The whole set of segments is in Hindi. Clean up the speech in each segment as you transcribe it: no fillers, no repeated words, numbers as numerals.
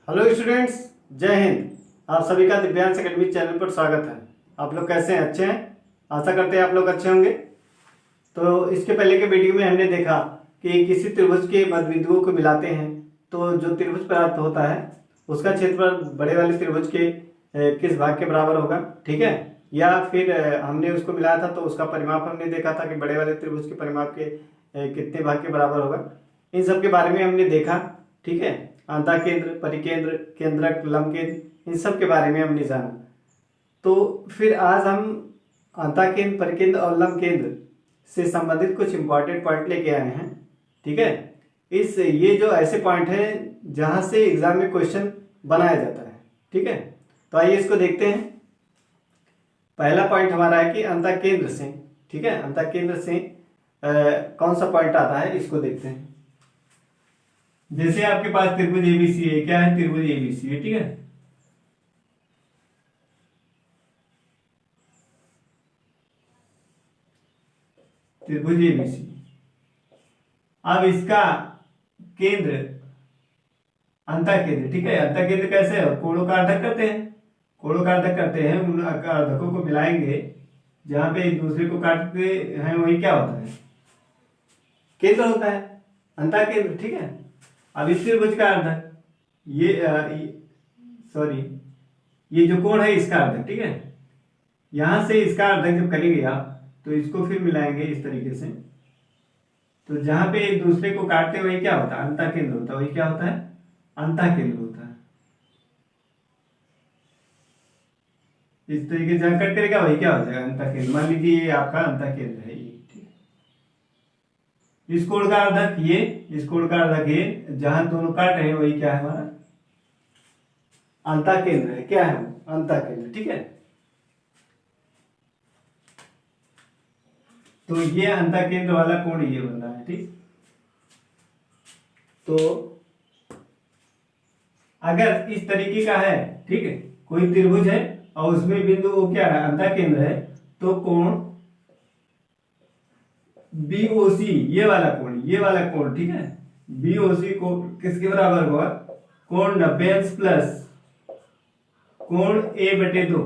हेलो स्टूडेंट्स, जय हिंद। आप सभी का दिव्यांश एकेडमी चैनल पर स्वागत है। आप लोग कैसे हैं? अच्छे हैं? आशा करते हैं आप लोग अच्छे होंगे। तो इसके पहले के वीडियो में हमने देखा कि किसी त्रिभुज के मध्य बिंदुओं को मिलाते हैं तो जो त्रिभुज प्राप्त होता है उसका क्षेत्रफल बड़े वाले त्रिभुज के किस भाग के बराबर होगा, ठीक है। या फिर हमने उसको मिलाया था तो उसका परिमाप हमने देखा था कि बड़े वाले त्रिभुज के परिमाप के कितने भाग के बराबर होगा। इन सब के बारे में हमने देखा, ठीक है। अंतः केंद्र, परिकेंद्र, केंद्रक, लंब केंद्र, इन सब के बारे में हमने जाना। तो फिर आज हम अंतः केंद्र, परिकेंद्र और लंब केंद्र से संबंधित कुछ इंपॉर्टेंट पॉइंट लेके आए हैं, ठीक है। ये जो ऐसे पॉइंट हैं जहां से एग्जाम में क्वेश्चन बनाया जाता है, ठीक है। तो आइए इसको देखते हैं। पहला पॉइंट हमारा है कि अंतः केंद्र से, ठीक है, अंतः केंद्र से कौन सा पॉइंट आता है इसको देखते हैं। जैसे आपके पास त्रिभुज एबीसी है, क्या है? त्रिभुज एबीसी है, ठीक है। त्रिभुज एबीसी, अब इसका केंद्र अंतः केंद्र, ठीक है। अंतः केंद्र कैसे है? कोणों का अर्धक करते हैं, कोणों का अर्धक करते हैं, उन अर्धकों को मिलाएंगे जहां पे एक दूसरे को काटते हैं, वही क्या होता है? केंद्र होता है, अंतः केंद्र, ठीक है। अब इस त्रिभुज का अर्धक सॉरी, ये जो कोण है इसका अर्धक, ठीक है। यहां से इसका अर्धक जब करेंगे आप तो इसको फिर मिलाएंगे इस तरीके से, तो जहां पे एक दूसरे को काटते हुए क्या होता है? अंतः केंद्र होता है, वही क्या होता है? अंतः केंद्र होता है। इस तरीके से जहां कट करेगा वही क्या हो जाएगा? अंतः केंद्र। मान लीजिए ये आपका अंतः केंद्र है, ये, ठीक है। इस कोण का अर्धक ये, इस कोण का अर्धक ये, जहां दोनों काट रहे हैं वही क्या है? हमारा अंतः केंद्र है। क्या है? अंतः केंद्र, ठीक है। तो ये अंतः केंद्र वाला कोण ये बन रहा है, ठीक। तो अगर इस तरीके का है, ठीक है, कोई त्रिभुज है और उसमें बिंदु वो क्या है? अंतः केंद्र है, तो कोण बीओसी, ये वाला कोण, ये वाला कोण, ठीक है, बीओसी को किसके बराबर होगा? कोण 90° प्लस कोण ए बटे 2।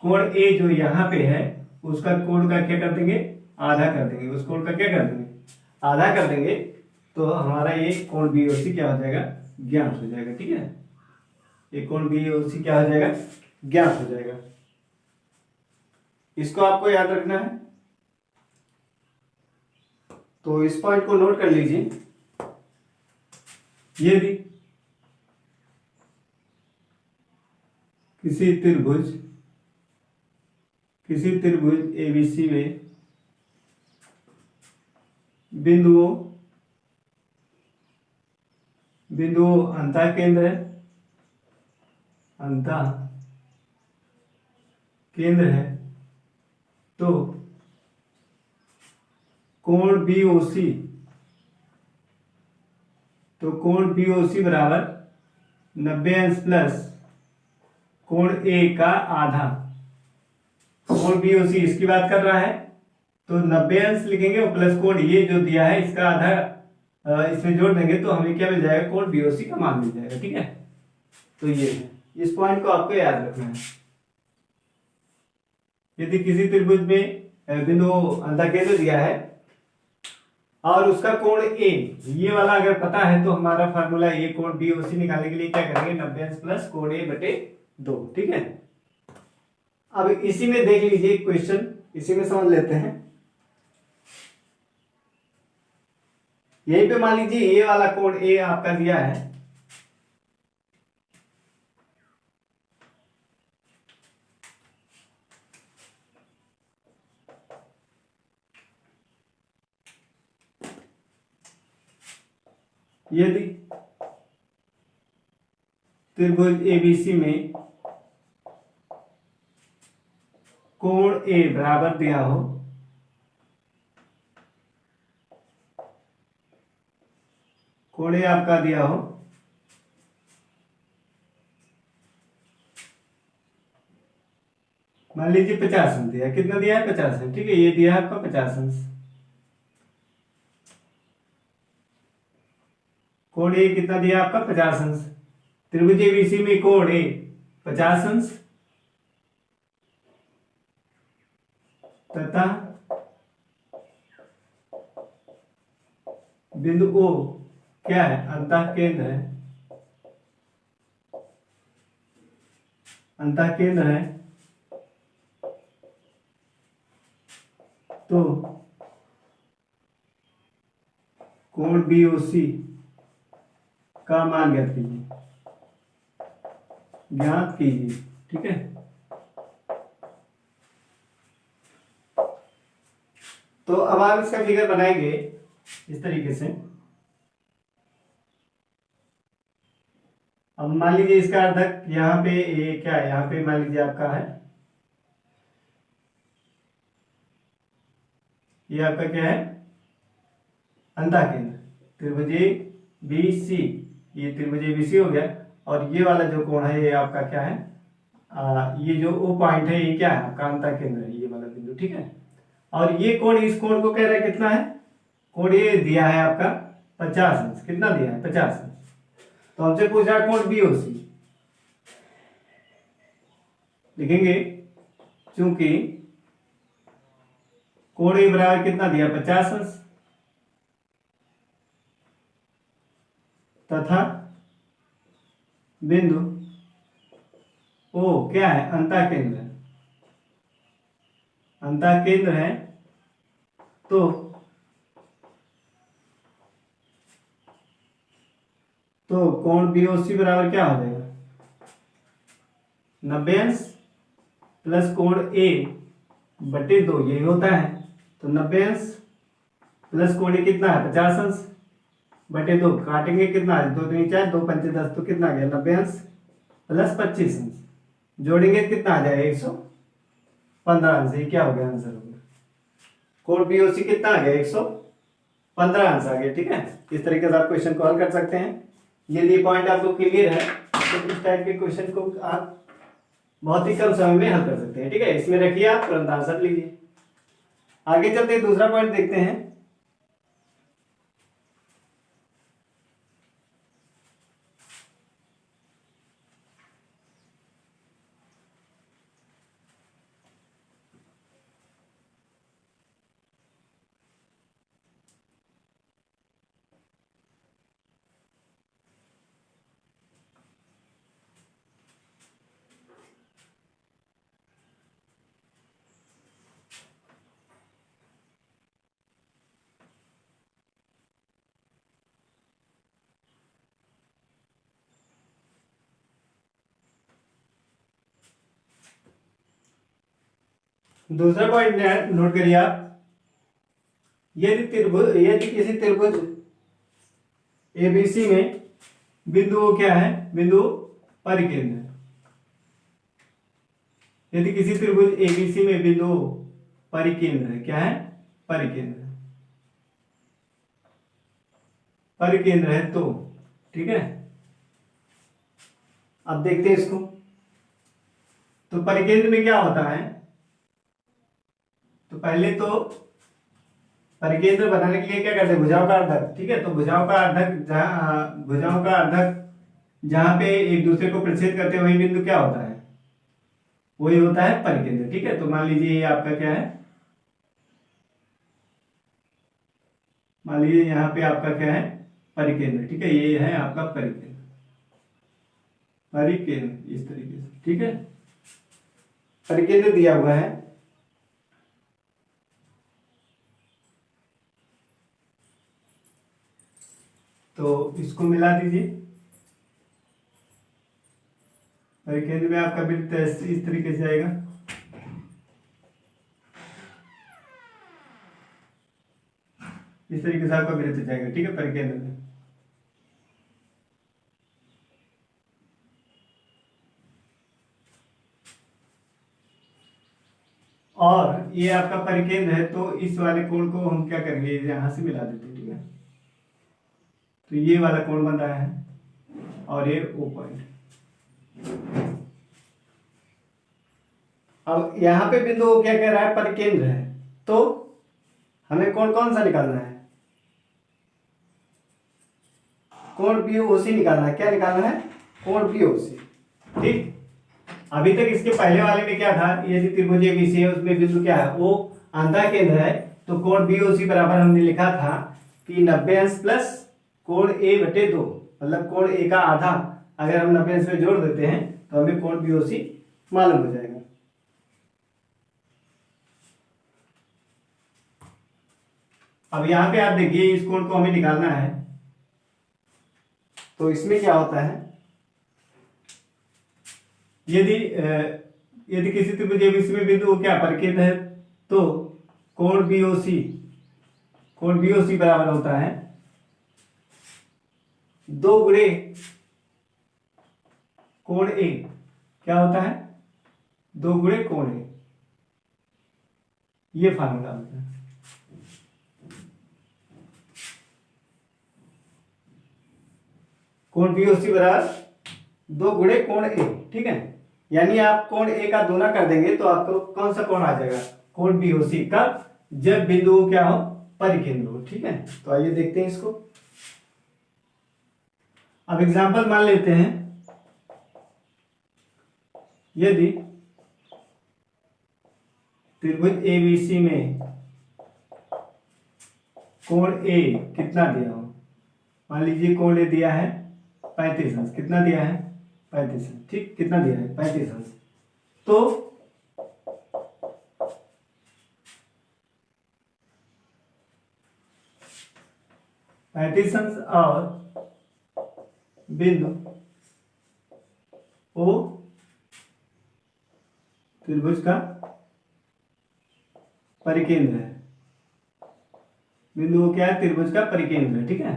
कोण ए जो यहाँ पे है उसका कोण का क्या कर देंगे? आधा कर देंगे। उस कोण का क्या कर देंगे? आधा कर देंगे। तो हमारा ये कोण बीओसी क्या हो जाएगा? ज्ञात हो जाएगा, ठीक है। ये कोण बीओसी क्या हो जाएगा? ज्ञात हो जाएगा। इसको आपको याद रखना है, तो इस पॉइंट को नोट कर लीजिए। यदि किसी त्रिभुज एबीसी में बिंदुओं अंतः केंद्र है, अंतः केंद्र है, तो कोण बीओसी बराबर 90° प्लस कोण ए का आधा। कोण बीओसी इसकी बात कर रहा है तो 90° लिखेंगे और प्लस कोण ये जो दिया है इसका आधा इसमें जोड़ देंगे तो हमें क्या मिल जाएगा? कोण बीओसी का मान मिल जाएगा, ठीक है। तो ये है, इस पॉइंट को आपको याद रखना है। यदि किसी त्रिभुज में बिंदु अंतः केंद्र दिया है और उसका कोण ए ये वाला अगर पता है तो हमारा फार्मूला ये कोण बीओसी निकालने के लिए क्या करेंगे? 90° प्लस कोण ए बटे 2, ठीक है। अब इसी में देख लीजिए क्वेश्चन, इसी में समझ लेते हैं। यहीं पे मान लीजिए ये वाला कोण ए आपका दिया है, यदि त्रिभुज एबीसी में कोण ए बराबर दिया हो, कोण ए आपका दिया हो, मान लीजिए 50 दिया है। कितना दिया है? 50, ठीक है। ये दिया है आपका 50। कोण ए कितना दिया आपका? 50 अंश। त्रिभुज एबीसी में कोण ए 50 तथा बिंदु ओ क्या है, अंतः केंद्र है, अंतः केंद्र है, तो कोण बीओसी का मान ज्ञात कीजिए, ज्ञात कीजिए। ठीक है, तो अब आप इसका फिगर बनाएंगे इस तरीके से। अब मान लीजिए इसका अर्धक यहाँ पे ये क्या है, यहाँ पे मान लीजिए आपका है, ये आपका क्या है, अंतः केंद्र त्रिभुज बीसी, ये त्रिभुज बीसी हो गया। और ये वाला जो कोण है ये आपका क्या है, ये जो ओ पॉइंट है ये क्या है आपका अंतः केंद्र है, ये वाला बिंदु। ठीक है, और ये कोण, इस कोण को कह रहा है कितना है, कोण ये दिया है आपका 50 कितना दिया है 50 तो हमसे पूछ रहा है कोण बीओसी। लिखेंगे चूंकि कोण ए बराबर कितना दिया 50 तथा बिंदु ओ क्या है, अंतः केंद्र है, अंतः केंद्र है, तो कोण बीओसी बराबर क्या हो जाएगा, 90° प्लस कोण ए बटे 2 यही होता है, तो 90° प्लस कोण ए कितना है 50° बटे 2 काटेंगे कितना है 2 3 4 2 5 10 तो कितना आ गया 90° प्लस 25 जोड़ेंगे कितना आ जाएगा 115 ये क्या हो गया आंसर हो गया, कोण बीओसी कितना आ गया 115 आंसर आ गया। ठीक है, इस तरीके से आप क्वेश्चन को हल कर सकते हैं। यदि पॉइंट आपको क्लियर है तो इस टाइप के क्वेश्चन को आप बहुत ही कम समय में हल कर सकते हैं। ठीक है, इसमें रखिए आप तुरंत आंसर लीजिए। आगे चलते हैं, दूसरा पॉइंट देखते हैं। दूसरा पॉइंट नोट करिए आप, यदि किसी त्रिभुज एबीसी में बिंदु क्या है, बिंदु परिकेंद्र है। यदि किसी त्रिभुज एबीसी में बिंदु परिकेंद्र है, क्या है परिकेंद्र, परिकेंद्र है तो ठीक है। अब देखते हैं इसको, तो परिकेंद्र में क्या होता है, तो पहले तो परिकेंद्र बनाने के लिए क्या करते हैं, भुजाओं का अर्धक। ठीक है, तो भुजाओं का अर्धक जहां पे एक दूसरे को प्रतिच्छेद करते हैं वही बिंदु क्या होता है, वही होता है परिकेंद्र। ठीक है, तो मान लीजिए ये आपका क्या है, मान लीजिए यहाँ पे आपका क्या है परिकेंद्र। ठीक है, ये है आपका परिकेंद्र, परिकेंद्र इस तरीके से। ठीक है, परिकेंद्र दिया हुआ है, तो इसको मिला दीजिए। परिकेंद्र में आपका वृत्त इस तरीके से आएगा, इस तरीके से आपका वृत्त जाएगा। ठीक है, परिकेंद्र में और ये आपका परिकेंद्र है, तो इस वाले कोण को हम क्या करेंगे, यहां से मिला देते हैं। ठीक है, तो ये वाला कोण बन रहा है और ये ओ पॉइंट। अब यहां पे बिंदु ओ क्या कह रहा है, परिकेंद्र है, तो हमें कोण कौन सा निकालना है, कोण बीओसी निकालना है। क्या निकालना है, कोण बीओसी। ठीक, अभी तक इसके पहले वाले में क्या था, यदि त्रिभुज एबीसी है उसमें बिंदु क्या है, वो आधा केंद्र है, तो कोण बीओसी बराबर हमने लिखा था कि 90 अंश प्लस कोण ए बटे 2, मतलब कोण ए का आधा अगर हम 90 अंश में जोड़ देते हैं तो हमें कोण बीओसी मालूम हो जाएगा। अब यहाँ पे आप देखिए इस कोण को हमें निकालना है, तो इसमें क्या होता है, यदि यदि किसी त्रिभुज एबीसी में बिंदु क्या परिकेंद्र है, तो कोण बीओसी बराबर होता है 2 गुणे कोण ए। क्या होता है, 2 गुणे कोण ए, ये फार्मूला होता है। कोण बीओसी बराबर 2 गुणे कोण ए। ठीक है, यानी आप कोण ए का दोना कर देंगे तो आपको कौन सा कोण आ जाएगा, कोण बीओसी का, जब बिंदु क्या हो, परिकेंद्र हो। ठीक है, तो आइए देखते हैं इसको। अब एग्जांपल मान लेते हैं, यदि त्रिभुज एबीसी में कोण ए कितना दिया हो, मान लीजिए कोण ए दिया है 35 अंश, कितना दिया है 35 अंश। ठीक, कितना दिया है 35 अंश, तो पैंतीस अंश और बिंदु ओ त्रिभुज का परिकेंद्र है, बिंदु ओ क्या है, त्रिभुज का परिकेंद्र है। ठीक है,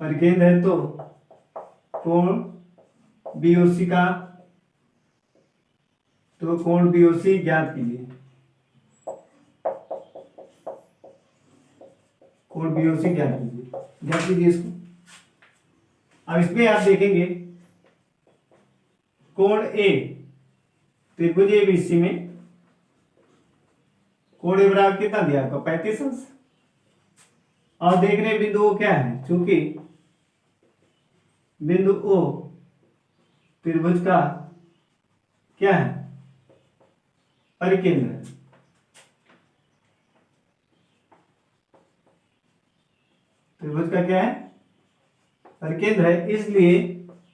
परिकेंद्र है तो कोण बीओसी का, तो कोण बीओसी ज्ञात कीजिए, कोण बीओसी ज्ञात कीजिए इसको। अब इसमें आप देखेंगे कोण ए, त्रिभुज एबीसी में कोण ए बराबर कितना दिया आपको 35 अंश, और देख रहे बिंदु ओ क्या है, चूंकि बिंदु ओ त्रिभुज का क्या है, परिकेंद्र है। त्रिभुज का क्या है, परिकेंद्र है, इसलिए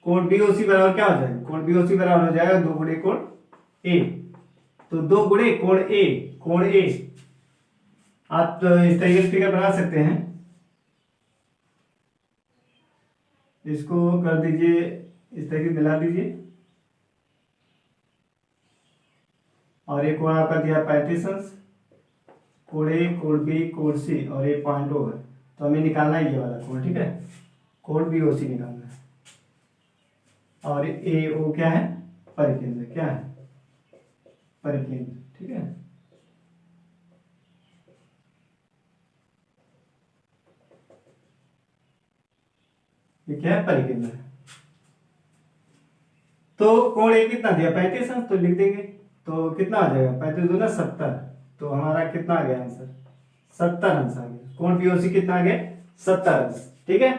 कोण बीओसी बराबर क्या हो जाएगा, कोण बीओसी बराबर हो जाएगा 2 गुणे कोण ए। तो 2 गुणे कोण ए आप तो इस तरीके से फिगर बना सकते हैं, इसको कर दीजिए, इस तरीके मिला दीजिए, और एक कोण आपका दिया 35 अंश, कोण ए, कोण बी, कोण सी, और ये पॉइंट ओ है, तो हमें निकालना है ये वाला कोण। ठीक है, कोण बीओसी निकालना है, और ए ओ क्या है, परिकेंद्र, क्या है, परिकेंद्र। ठीक है, ये क्या है, परिकेंद्र है। तो कोण ए कितना दिया 35 अंश, तो लिख देंगे, तो कितना आ जाएगा 35 दूना 70, तो हमारा कितना आ गया आंसर, 70 अंश आ गया। कोण बीओसी कितना आ गया, 70 अंश। ठीक है,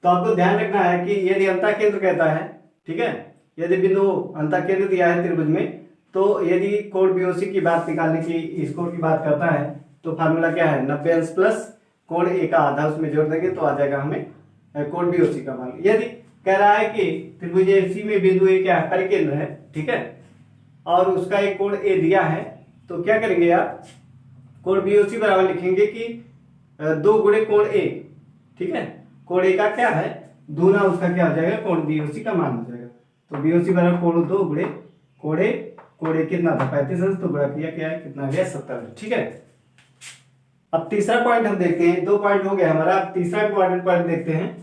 तो आपको ध्यान रखना है कि यदि अंतः केंद्र कहता है, ठीक है, यदि बिंदु अंतः केंद्र दिया है त्रिभुज में, तो यदि कोण बीओसी की बात निकालने की, इस कोण की बात करता है, तो फार्मूला क्या है, 90 अंश प्लस कोण ए का आधा, उसमें जोड़ देंगे तो आ जाएगा हमें कोण बीओसी का मान। यदि कह रहा है कि त्रिभुज एबीसी में बिंदु ए क्या है, परिकेंद्र है, ठीक है, और उसका एक कोण ए दिया है, तो क्या करेंगे आप, कोण बीओसी बराबर लिखेंगे कि 2 गुणे कोण ए। ठीक है, कोण ए का क्या है, दूना उसका क्या हो जाएगा, कोण बीओसी का मान हो जाएगा। तो बीओसी बराबर कोण 2 गुणे कोण ए, कोण ए कितना था 35 अंश, तो गुणा किया क्या है, कितना गया 70। ठीक है, अब तीसरा पॉइंट हम देखते हैं, 2 पॉइंट हो गया हमारा, अब तीसरा इंपॉर्टेंट पॉइंट देखते हैं।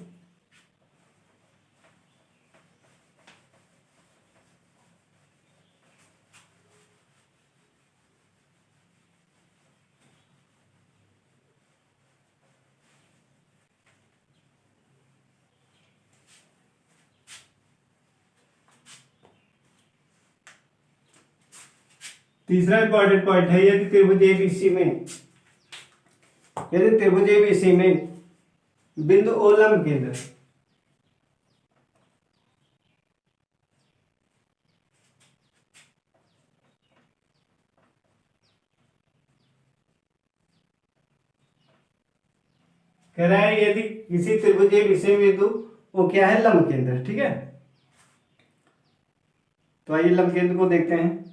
तीसरा इंपॉर्टेंट पॉइंट है, यदि त्रिभुज एबीसी में बिंदु ओ लंब केंद्र, कह रहा है यदि किसी त्रिभुज विषय बिंदु वो क्या है, लंब केंद्र है। ठीक है, तो आइए लंब केंद्र को देखते हैं।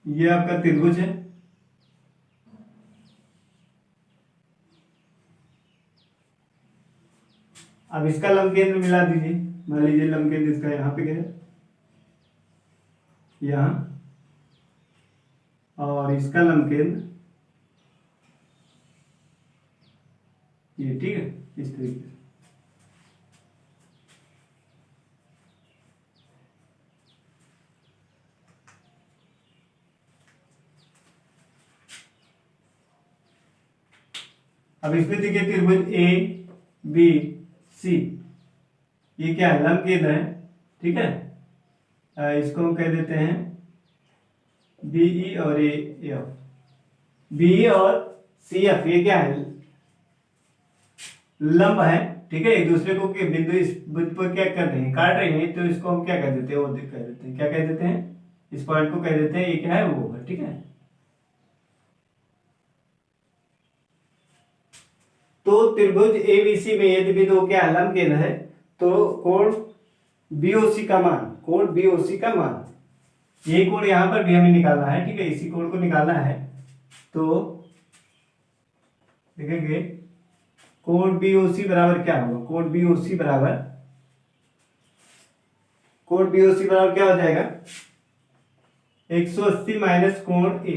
ये आपका त्रिभुज है, अब इसका लंब केंद्र मिला दीजिए। मान लीजिए लंब केंद्र इसका यहाँ पे गया, यहाँ, और इसका लंब केंद्र ये। ठीक है, इस तरीके से। अब इसमें देखिए त्रिभुज ए बी सी, ये क्या है, लंब केंद्र है। ठीक है, इसको हम कह देते हैं बीई और ए एफ, बीई और सी एफ, ये क्या है, लंब है। ठीक है, एक दूसरे को के बिंदु, इस बिंदु पर क्या कर रहे हैं, काट रहे हैं, तो इसको हम क्या कह देते हैं, वो कह देते हैं, क्या कह देते हैं, इस पॉइंट को कह देते हैं ये क्या है, वो है। ठीक है, तो त्रिभुज एबीसी में यदि बिंदु क्या है, लंब केंद्र है, तो कोण बीओसी का मान, कोण बीओसी का मान, यही कोण यहां पर भी हमें निकालना है। ठीक है, इसी कोण को निकालना है, तो देखेंगे कोण बीओसी बराबर क्या होगा, कोण बीओसी बराबर क्या हो जाएगा, 180 माइनस कोण ए।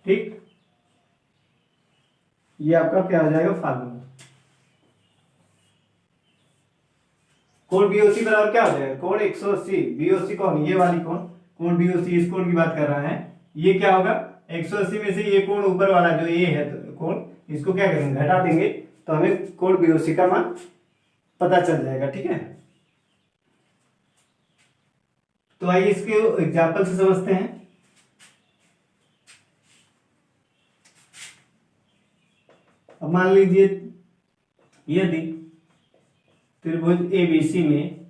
ठीक, ये आपका क्या हो जाएगा, फार्मूला। कोण बीओसी बराबर क्या हो जाएगा, कोण 180, बीओसी कौन, ये वाली कोण बीओसी, इस कोण की बात कर रहा है, ये क्या होगा, 180 में से ये कोण ऊपर वाला जो ये है कोण, इसको क्या करेंगे, घटा देंगे, तो हमें कोण बीओसी का मान पता चल जाएगा। ठीक है, तो आइए इसके एग्जाम्पल से समझते हैं। अब मान लीजिए यदि त्रिभुज एबीसी में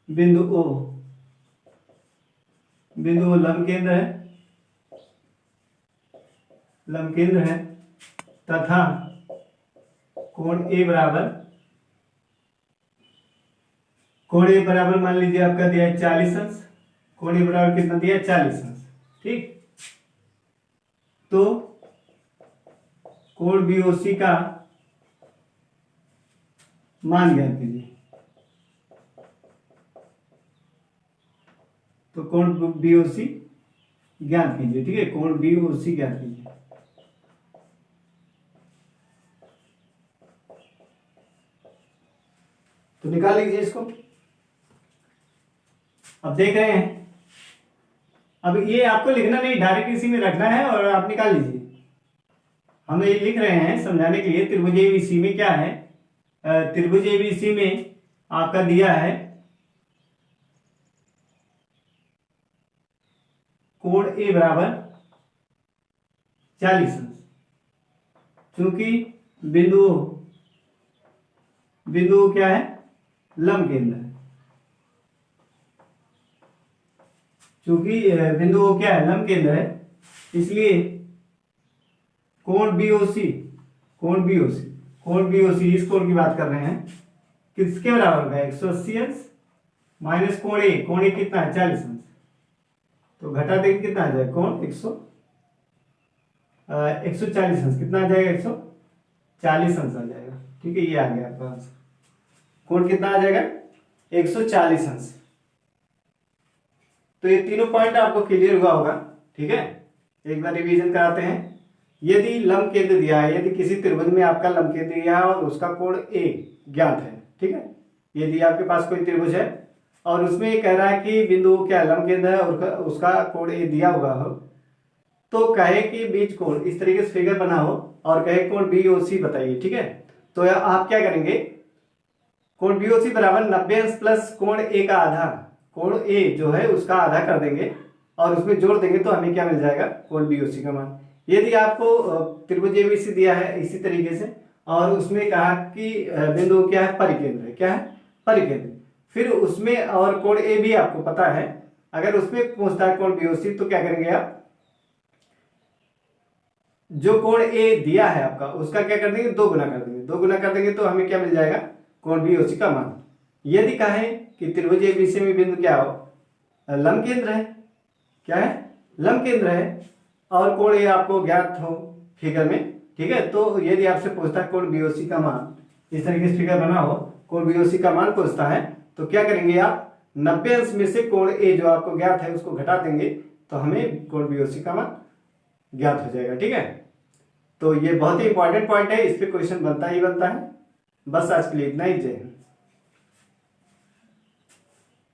बिंदु ओ लंब केंद्र है तथा कोण ए बराबर मान लीजिए आपका दिया है 40 अंश, कोण ए बराबर कितना दिया है, 40 अंश। ठीक, तो कोण बीओसी का मान ज्ञात कीजिए, तो कोण बीओसी ज्ञात कीजिए। ठीक है, कोण बीओसी ज्ञात कीजिए, तो निकाल लीजिए इसको। अब देख रहे हैं, अब ये आपको लिखना नहीं, डायरेक्ट इसी में रखना है और आप निकाल लीजिए। हम ये लिख रहे हैं समझाने के लिए, त्रिभुज एबीसी में क्या है, त्रिभुज एबीसी में आपका दिया है कोण ए बराबर 40 अंश, चूंकि बिंदु क्या है, लंब केंद्र है, चूंकि बिंदु क्या है, लंब केंद्र है, इसलिए कोण बीओसी इस कोण की बात कर रहे हैं, किसके बराबर होगा, 180 अंश माइनस कोण ए कितना है, 40 अंश, तो घटा देंगे कितना आ जाएगा, कोण 140 अंश, कितना आ जाएगा, 140 अंश आ जाएगा। ठीक है, ये आ गया आपका आंसर, कोण कितना आ जाएगा, 140 अंश। तो ये तीनों पॉइंट आपको क्लियर हुआ होगा। ठीक है, एक बार रिवीजन कराते हैं। यदि लंब केंद्र दिया है, यदि किसी त्रिभुज में आपका लंब केंद्र दिया है और उसका कोण ए ज्ञात है, ठीक है, यदि आपके पास कोई त्रिभुज है और उसमें ये कह रहा है कि बिंदु क्या लंब केंद्र है और उसका कोण ए दिया हुआ हो, तो कहे कि बीच कोण, इस तरीके से फिगर बना हो और कहे कोण बीओसी बताइए। ठीक है, तो आप क्या करेंगे, कोण बीओसी बराबर 90 अंश प्लस कोण ए का आधा, कोण ए जो है उसका आधा कर देंगे और उसमें जोड़ देंगे, तो हमें क्या मिल जाएगा, कोण बीओसी का मान। यदि आपको त्रिभुज एबीसी दिया है इसी तरीके से और उसमें कहा कि बिंदु क्या है, परिकेंद्र है, क्या है, परिकेंद्र, फिर उसमें और कोण ए भी आपको पता है, अगर उसमें पूछता है कोण बीओसी तो क्या करेंगे आप, जो कोण ए दिया है आपका उसका क्या कर देंगे, 2 गुना कर देंगे। 2 गुना कर देंगे तो हमें क्या मिल जाएगा, कोण बीओसी का मान। यदि कहें कि त्रिभुज एबीसी में बिंदु क्या हो, लंब केंद्र है, क्या है, लंब केंद्र है, और कोण ए आपको ज्ञात हो फिगर में, ठीक है। तो यदि आपसे पूछता है कोण बीओसी का मान, इस तरीके से फिगर बना हो, कोण बीओसी का मान पूछता है, तो क्या करेंगे आप, 90 अंश में से कोण ए जो आपको ज्ञात है उसको घटा देंगे तो हमें कोण बीओसी का मान ज्ञात हो जाएगा, ठीक है। तो ये बहुत ही इंपॉर्टेंट पॉइंट है, इस पे क्वेश्चन बनता ही बनता है। बस आज के लिए इतना ही, जय हिंद।